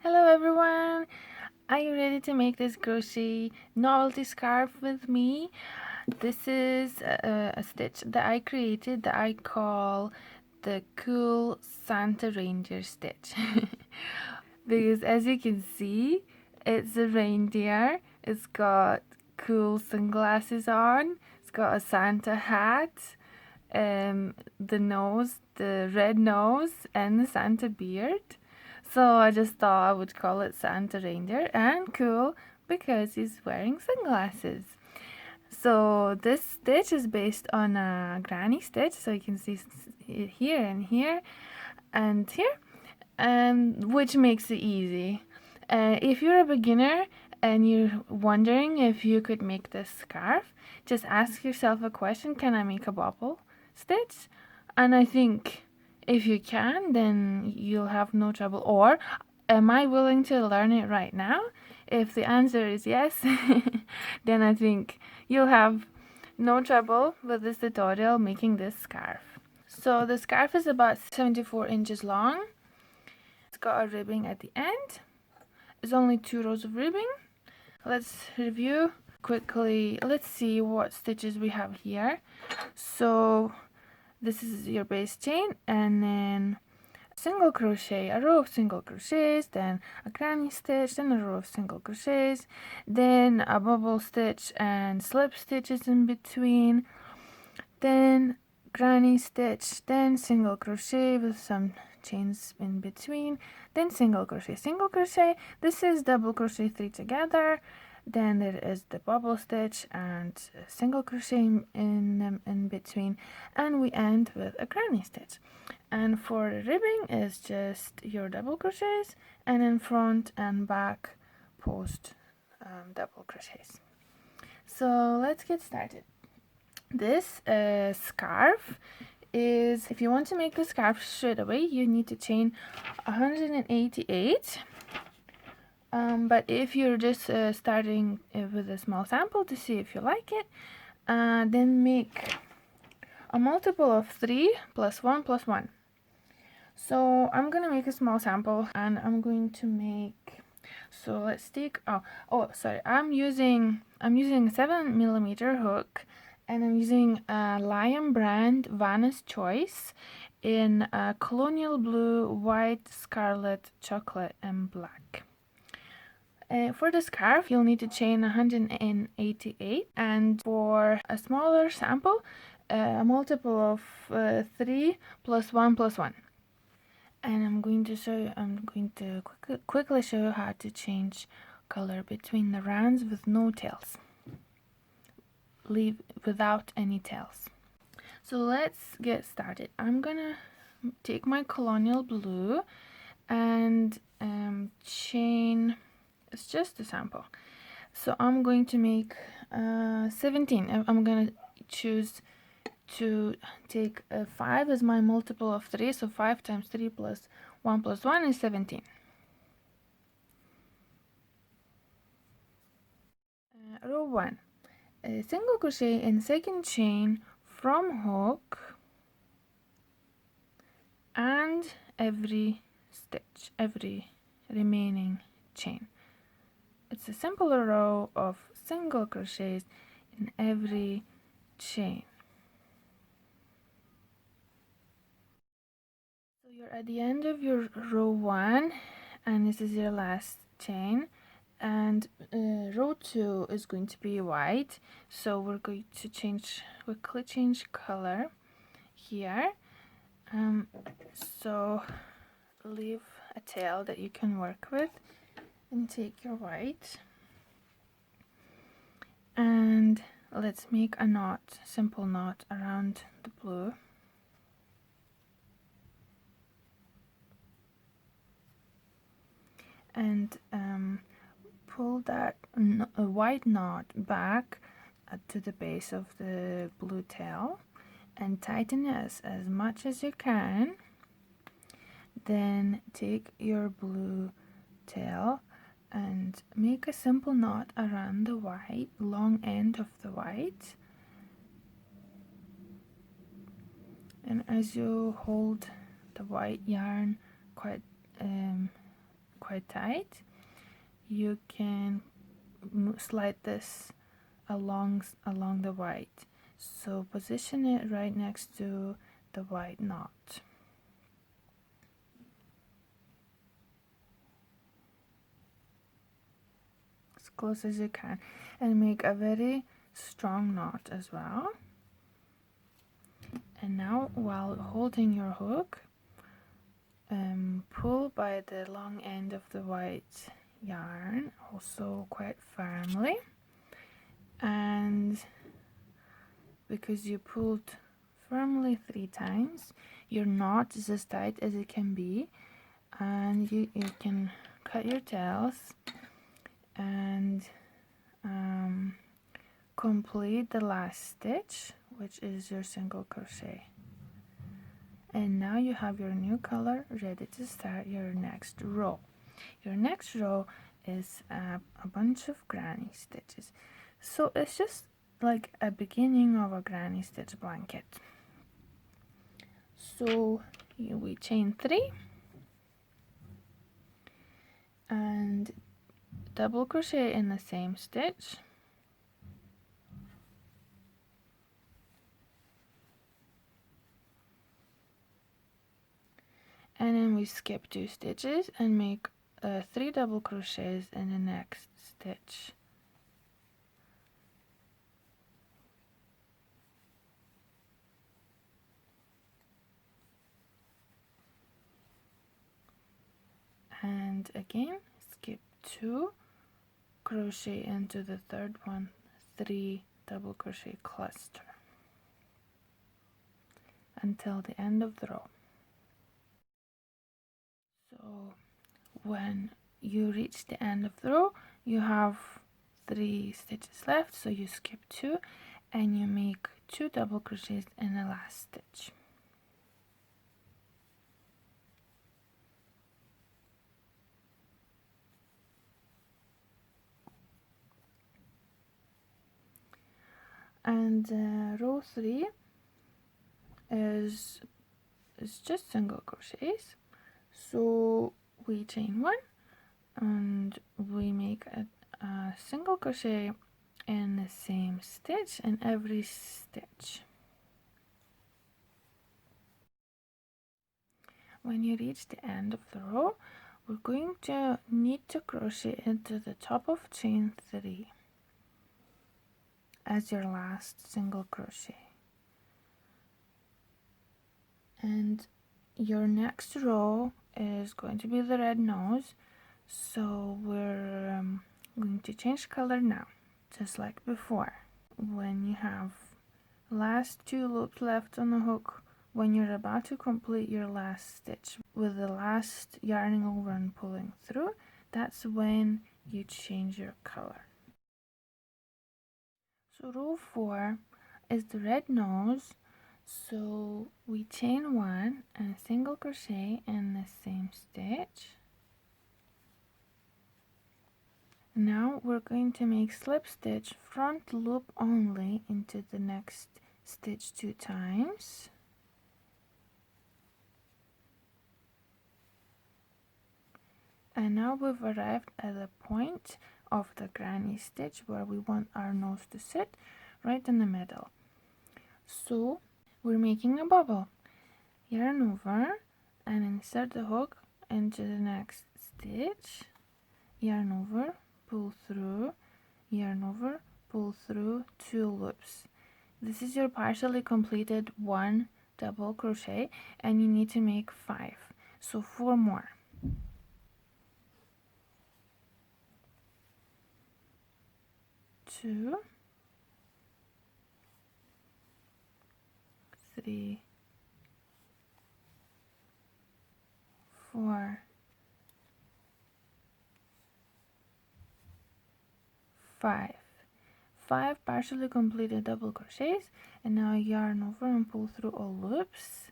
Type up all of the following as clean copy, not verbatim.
Hello everyone! Are you ready to make this crochet novelty scarf with me? This is a stitch that I created that I call the cool Santa reindeer stitch. Because as you can see, it's a reindeer. It's got cool sunglasses on. It's got a Santa hat, the red nose, and the Santa beard. So I just thought I would call it Santa Reindeer and cool because he's wearing sunglasses. So this stitch is based on a granny stitch, so you can see here and here and here, which makes it easy. If you're a beginner and you're wondering if you could make this scarf, just ask yourself a question: can I make a bobble stitch? And I think if you can, then you'll have no trouble. Or am I willing to learn it right now? If the answer is yes, then I think you'll have no trouble with this tutorial making this scarf. So the scarf is about 74 inches long. It's got a ribbing at the end. It's only 2 rows of ribbing. Let's review quickly. Let's see what stitches we have here. So this is your base chain, and then single crochet, a row of single crochets, then a granny stitch, then a row of single crochets, then a bubble stitch and slip stitches in between, then granny stitch, then single crochet with some chains in between, then single crochet. This is double crochet 3 together. Then there is the bubble stitch and single crochet in between, and we end with a granny stitch. And for the ribbing is just your double crochets, and in front and back post double crochets. So let's get started. This scarf is, if you want to make the scarf straight away, you need to chain 188. But if you're just starting with a small sample to see if you like it, then make a multiple of 3 plus 1 plus 1. So I'm gonna make a small sample, and I'm going to make, so let's take, I'm using a 7mm hook, and I'm using a Lion brand Vanna's Choice in colonial blue, white, scarlet, chocolate, and black. For the scarf, you'll need to chain 188, and for a smaller sample, a multiple of 3 plus 1 plus 1. And I'm going to quickly show you how to change color between the rounds with no tails. Leave without any tails. So let's get started. I'm gonna take my colonial blue and chain, it's just a sample. So I'm going to make 17. I'm gonna choose to take 5 as my multiple of 3, so 5 times 3 plus 1 plus 1 is 17. Row 1. Single crochet in second chain from hook and every stitch, every remaining chain. It's a simple row of single crochets in every chain. So you're at the end of your row 1, and this is your last chain, and row 2 is going to be white, so we're going to quickly change color here. So leave a tail that you can work with and take your white, and let's make a knot, simple knot around the blue. And pull that white knot back to the base of the blue tail and tighten it as much as you can. Then take your blue tail and make a simple knot around the white, long end of the white. And as you hold the white yarn quite quite tight, you can slide this along the white. So position it right next to the white knot. As close as you can, and make a very strong knot as well. And now, while holding your hook, pull by the long end of the white yarn, also quite firmly, and because you pulled firmly 3 times, your knot is as tight as it can be, and you can cut your tails and complete the last stitch, which is your single crochet. And now you have your new color ready to start your next row. Your next row is a bunch of granny stitches, so it's just like a beginning of a granny stitch blanket. So we chain 3 and double crochet in the same stitch, and then we skip 2 stitches and make 3 double crochets in the next stitch. And again skip 2, crochet into the third one, 3 double crochet cluster until the end of the row. So when you reach the end of the row, you have 3 stitches left, so you skip 2 and you make 2 double crochets in the last stitch. And row 3 is just single crochets, so we chain 1 and we make a single crochet in the same stitch in every stitch. When you reach the end of the row, we're going to need to crochet into the top of chain 3 as your last single crochet. And your next row is going to be the red nose, so we're going to change color now, just like before. When you have last 2 loops left on the hook, when you're about to complete your last stitch with the last yarning over and pulling through, that's when you change your color. So row 4 is the red nose, so we chain 1 and single crochet in the same stitch. Now we're going to make slip stitch front loop only into the next stitch 2 times. And now we've arrived at the point of the granny stitch where we want our nose to sit, right in the middle. So we're making a bubble. Yarn over and insert the hook into the next stitch. Yarn over, pull through, yarn over, pull through 2 loops. This is your partially completed 1 double crochet, and you need to make 5, so 4 more. 2, 3, 4, 5. 5 partially completed double crochets, and now yarn over and pull through all loops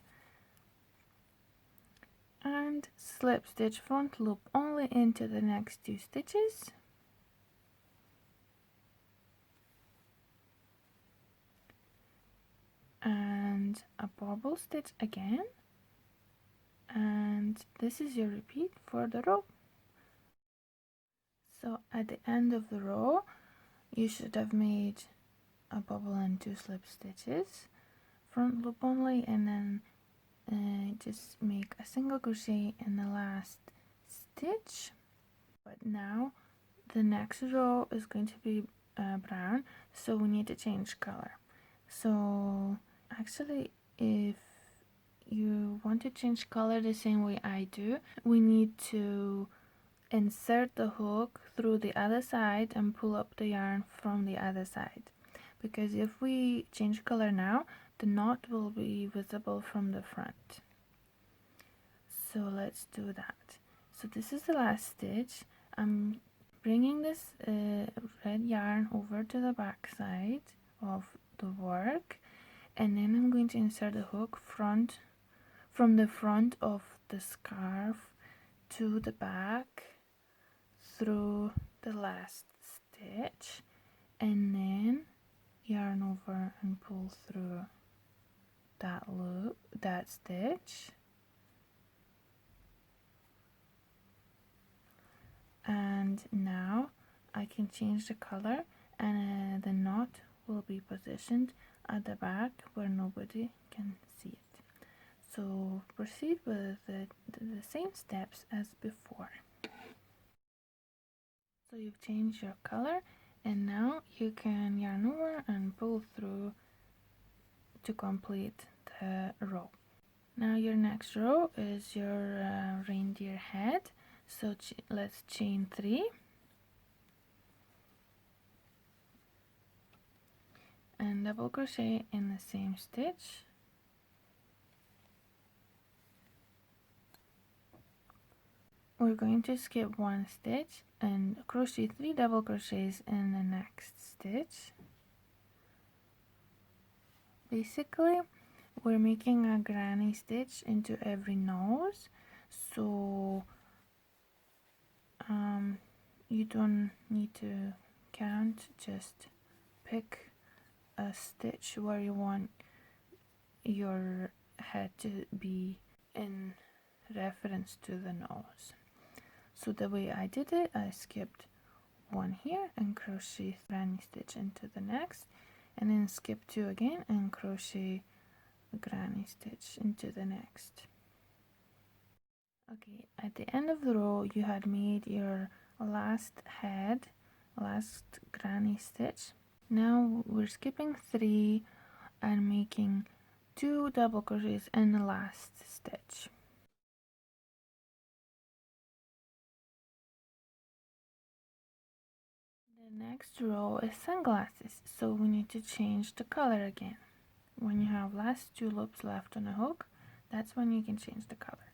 and slip stitch front loop only into the next 2 stitches. And a bobble stitch again, and this is your repeat for the row. So at the end of the row you should have made a bubble and 2 slip stitches, front loop only, and then just make a single crochet in the last stitch. But now the next row is going to be brown, so we need to change color. So actually, if you want to change color the same way I do, we need to insert the hook through the other side and pull up the yarn from the other side, because if we change color now, the knot will be visible from the front. So let's do that. So this is the last stitch. I'm bringing this red yarn over to the back side of the work, and then I'm going to insert the hook from the front of the scarf to the back through the last stitch, and then yarn over and pull through that stitch, and now I can change the color, and the knot will be positioned at the back where nobody can see it. So proceed with the same steps as before. So you've changed your color, and now you can yarn over and pull through to complete the row. Now your next row is your reindeer head, so let's chain 3 and double crochet in the same stitch. We're going to skip 1 stitch and crochet 3 double crochets in the next stitch. Basically, we're making a granny stitch into every nose, so you don't need to count, just pick a stitch where you want your head to be in reference to the nose. So the way I did it, I skipped 1 here and crochet granny stitch into the next, and then skip 2 again and crochet a granny stitch into the next. Okay, at the end of the row you had made your last head, last granny stitch. Now we're skipping 3 and making 2 double crochets in the last stitch. The next row is sunglasses, so we need to change the color again. When you have last 2 loops left on a hook, that's when you can change the color.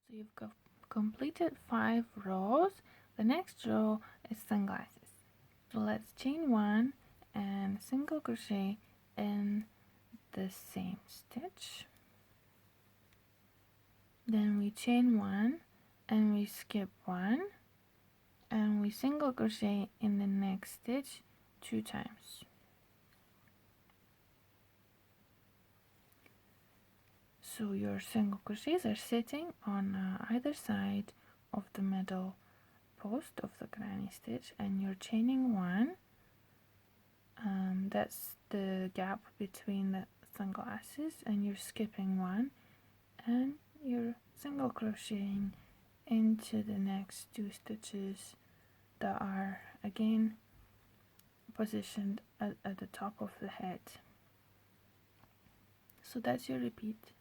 So you've completed 5 rows. The next row is sunglasses. So let's chain 1 and single crochet in the same stitch. Then we chain 1 and we skip 1 and we single crochet in the next stitch 2 times. So your single crochets are sitting on either side of the middle post of the granny stitch, and you're chaining 1. That's the gap between the sunglasses, and you're skipping 1 and you're single crocheting into the next 2 stitches that are again positioned at the top of the head. So that's your repeat.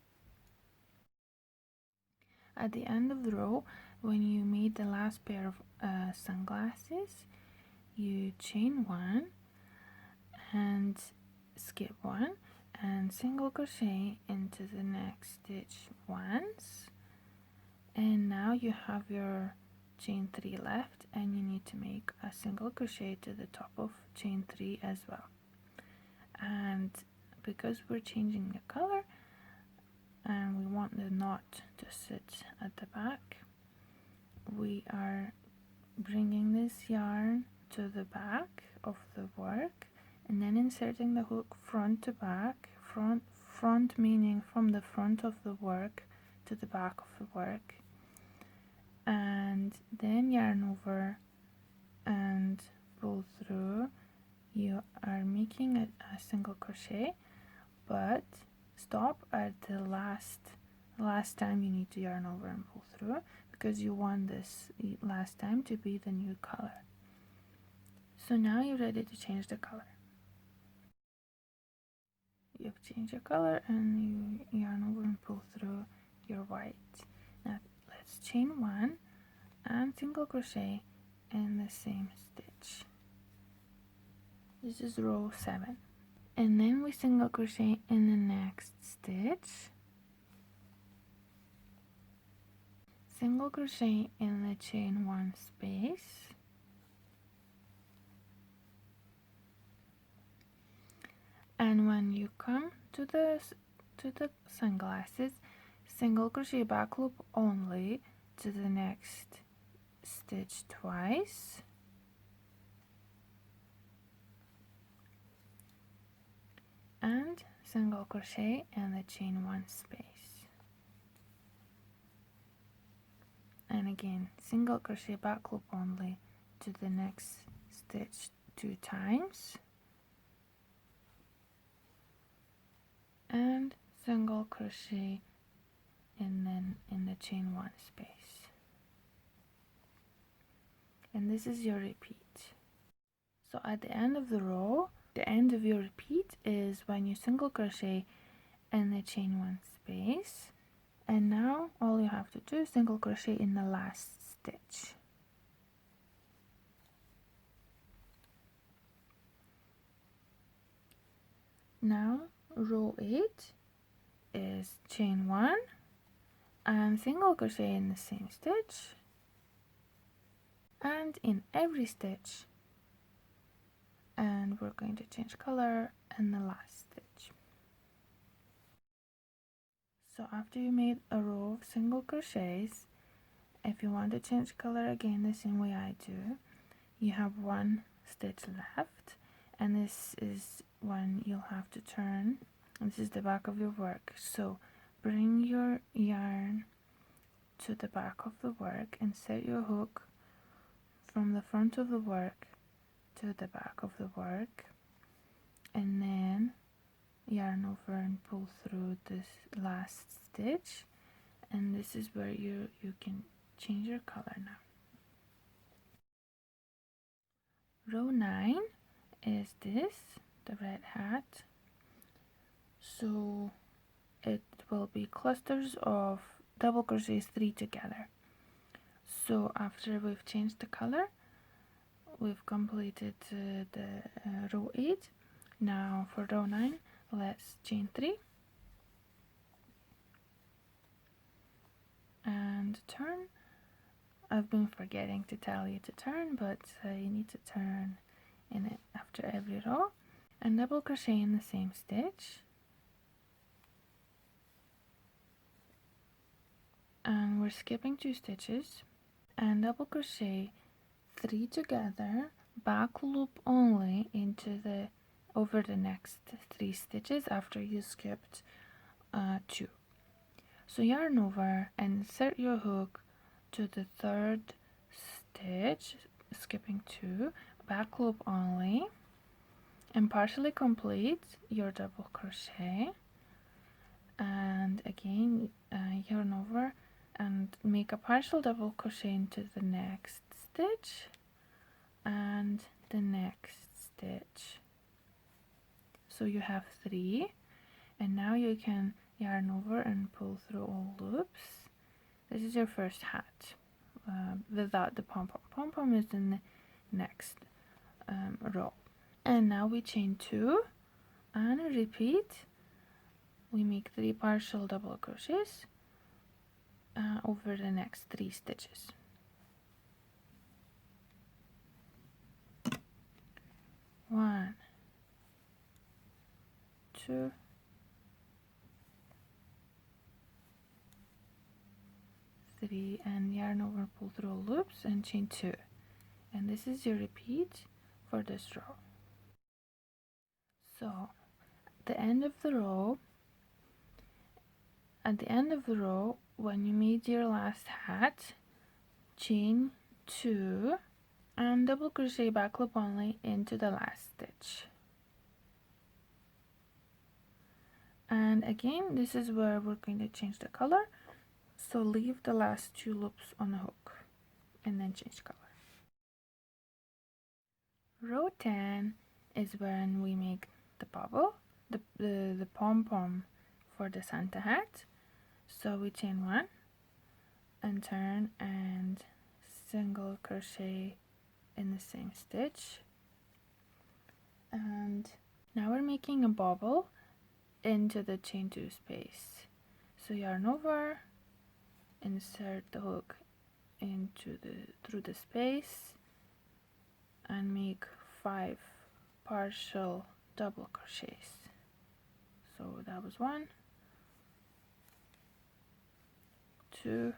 At the end of the row, when you made the last pair of sunglasses, you chain 1 and skip 1 and single crochet into the next stitch once, and now you have your chain 3 left, and you need to make a single crochet to the top of chain 3 as well. And because we're changing the color and we want the knot to sit at the back, we are bringing this yarn to the back of the work and then inserting the hook front to back, front meaning from the front of the work to the back of the work, and then yarn over and pull through. You are making a single crochet, but stop at the last time you need to yarn over and pull through, because you want this last time to be the new color. So now you're ready to change the color. You've changed your color and you yarn over and pull through your white. Now let's chain 1 and single crochet in the same stitch. This is row 7. And then we single crochet in the next stitch. Single crochet in the chain 1 space. And when you come to the sunglasses, single crochet back loop only to the next stitch twice. And single crochet in the chain 1 space. And again, single crochet back loop only to the next stitch 2 times. And single crochet and then in the chain 1 space. And this is your repeat. So at the end of the row, the end of your repeat is when you single crochet in the chain 1 space, and now all you have to do is single crochet in the last stitch. Now row 8 is chain 1 and single crochet in the same stitch, and in every stitch, and we're going to change color in the last stitch. So after you made a row of single crochets, if you want to change color again the same way I do, you have 1 stitch left, and this is when you'll have to turn. This is the back of your work, so bring your yarn to the back of the work, insert your hook from the front of the work to the back of the work, and then yarn over and pull through this last stitch, and this is where you can change your color now. Row 9 is this, the red hat. So it will be clusters of double crochets 3 together. So after we've changed the color, we've completed the row 8. Now for row 9, let's chain 3 and turn. I've been forgetting to tell you to turn, but you need to turn in it after every row, and double crochet in the same stitch, and we're skipping 2 stitches, and double crochet 3 together, back loop only into the over the next 3 stitches after you skipped 2. So yarn over and insert your hook to the 3rd stitch, skipping 2, back loop only, and partially complete your double crochet, and again yarn over and make a partial double crochet into the next stitch and the next stitch. So you have 3, and now you can yarn over and pull through all loops. This is your first hat without the pom pom. Pom pom is in the next row. And now we chain 2 and repeat. We make 3 partial double crochets over the next 3 stitches. 1, 2, 3, and yarn over, pull through all loops and chain 2. And this is your repeat for this row. So at the end of the row, when you made your last hat, chain 2, and double crochet back loop only into the last stitch. And again, this is where we're going to change the color, so leave the last 2 loops on the hook and then change color. Row 10 is when we make the bobble, the pom pom for the Santa hat. So we chain 1 and turn and single crochet in the same stitch, and now we're making a bobble into the chain 2 space. So yarn over, insert the hook into through the space, and make 5 partial double crochets. So that was 1, 2,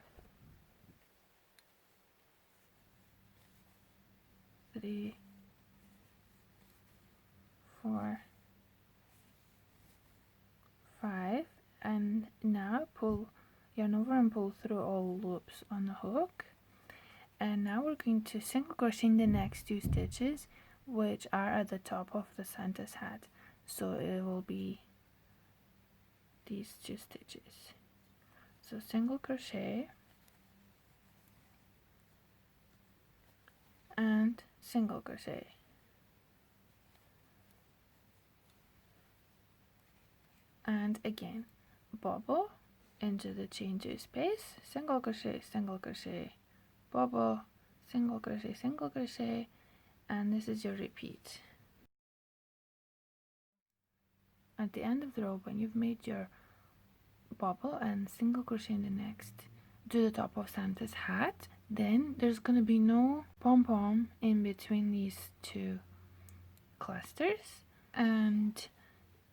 3, 4, 5, and now pull yarn over and pull through all loops on the hook. And now we're going to single crochet in the next 2 stitches, which are at the top of the Santa's hat. So it will be these 2 stitches. So single crochet and single crochet, and again bobble into the chain 2 space, single crochet, bobble, single crochet, and this is your repeat. At the end of the row, when you've made your bobble and single crochet in the next to the top of Santa's hat, then there's going to be no pom pom in between these 2 clusters, and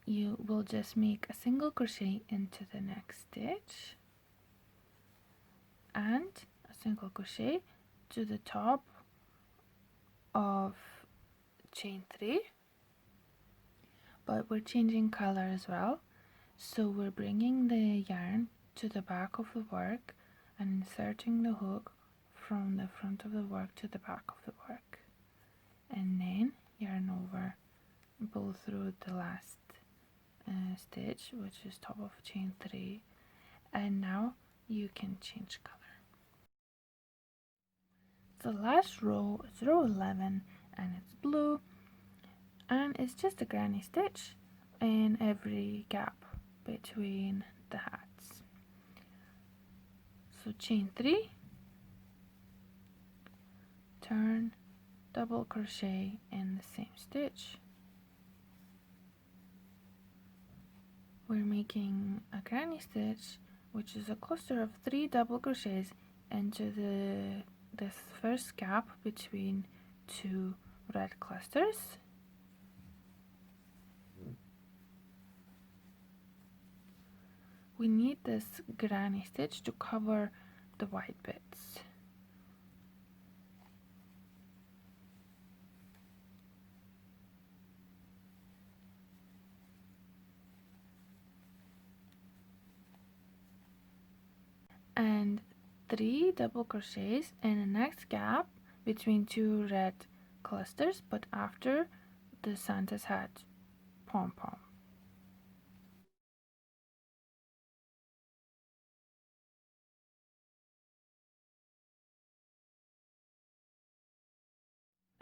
you will just make a single crochet into the next stitch and a single crochet to the top of chain 3, but we're changing color as well. So we're bringing the yarn to the back of the work and inserting the hook from the front of the work to the back of the work, and then yarn over and pull through the last stitch, which is top of chain 3, and now you can change color. The last row is row 11, and it's blue, and it's just a granny stitch in every gap between the hats. So chain 3, turn, double crochet in the same stitch. We're making a granny stitch, which is a cluster of 3 double crochets into this first gap between 2 red clusters. We need this granny stitch to cover the white bits. And 3 double crochets in the next gap between 2 red clusters, but after the Santa's hat pom pom.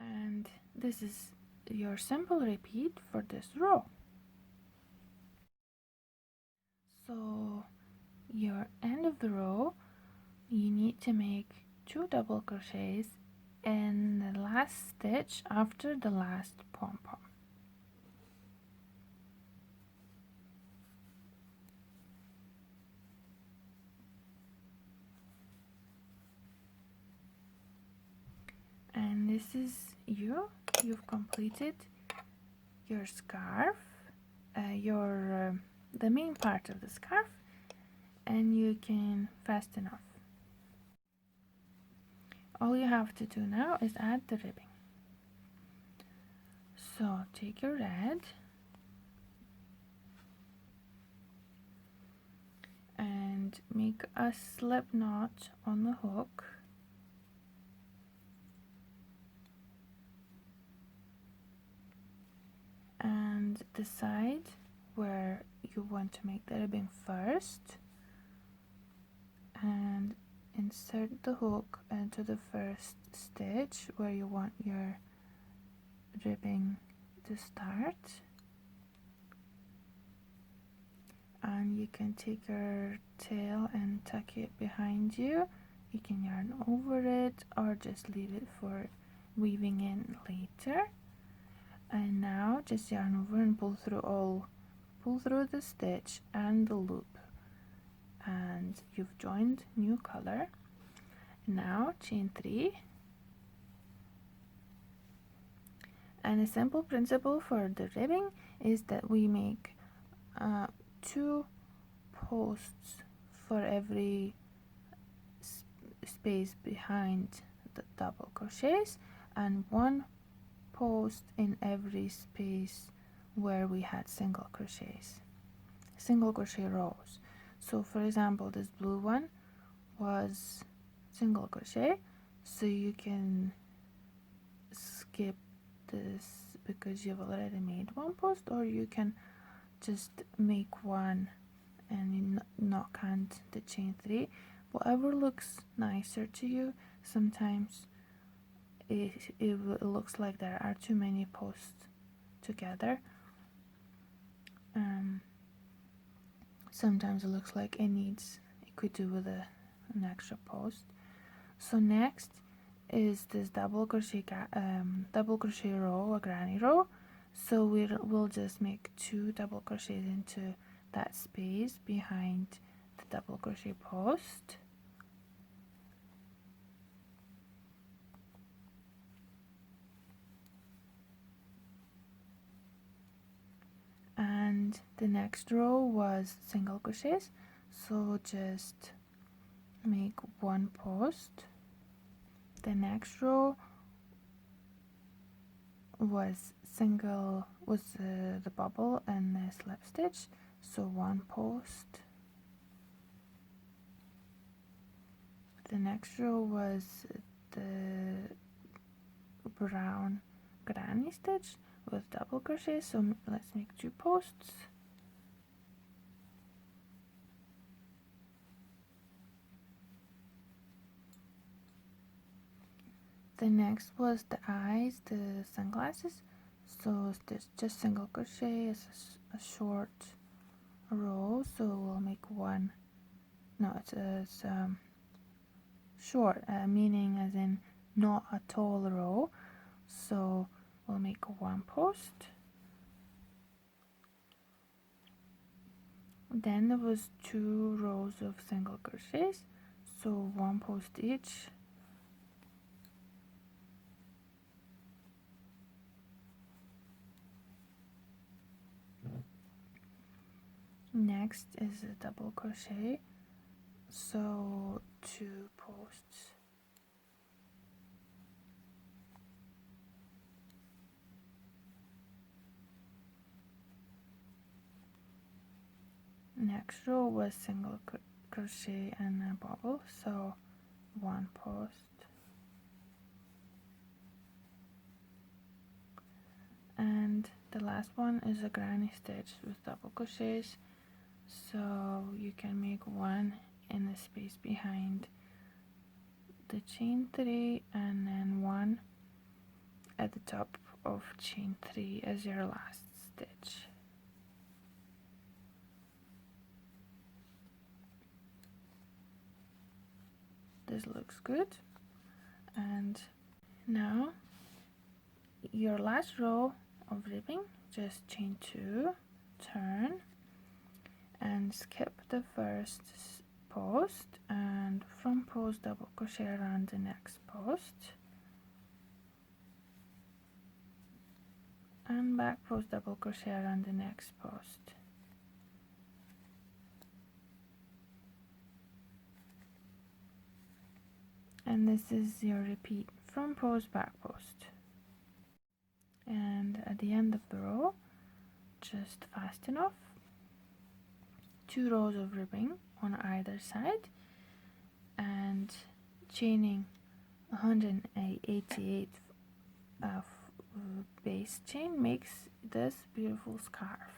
And this is your simple repeat for this row. So your end of the row, you need to make 2 double crochets in the last stitch after the last pom pom. And this is you've completed your scarf, the main part of the scarf, and you can fasten off. All you have to do now is add the ribbing. So take your red and make a slip knot on the hook, and decide where you want to make the ribbing first, and insert the hook into the first stitch where you want your ribbing to start, and you can take your tail and tuck it behind you. You can yarn over it or just leave it for weaving in later. And now just yarn over and pull through the stitch and the loop, and you've joined new color. Now chain 3, and a simple principle for the ribbing is that we make 2 posts for every space behind the double crochets, and 1 post in every space where we had single crochet rows. So for example, this blue one was single crochet, so you can skip this because you've already made 1 post, or you can just make 1 and not count the chain 3. Whatever looks nicer to you. Sometimes it looks like there are too many posts together. Sometimes it looks like it could do with an extra post. So next is this double crochet row, a granny row. So we'll just make 2 double crochets into that space behind the double crochet post. And the next row was single crochets, so just make 1 post. The next row was the bobble and the slip stitch, so 1 post. The next row was the brown granny stitch with double crochet, so let's make 2 posts. The next was the eyes, the sunglasses, so it's just single crochet. It's a short row, so we'll make 1. No, it's short, meaning as in not a tall row, so we'll make 1 post. Then there was 2 rows of single crochets, so 1 post each. Next is a double crochet, so 2 posts. Next row was single crochet and a bobble, so 1 post. And the last one is a granny stitch with double crochets, so you can make 1 in the space behind the chain 3 and then 1 at the top of chain 3 as your last stitch. This looks good. And now your last row of ribbing, just chain 2, turn and skip the first post, and from post double crochet around the next post, and back post double crochet around the next post. And this is your repeat from post back post. And at the end of the row, just fasten off 2 rows of ribbing on either side, and chaining 188 base chain makes this beautiful scarf.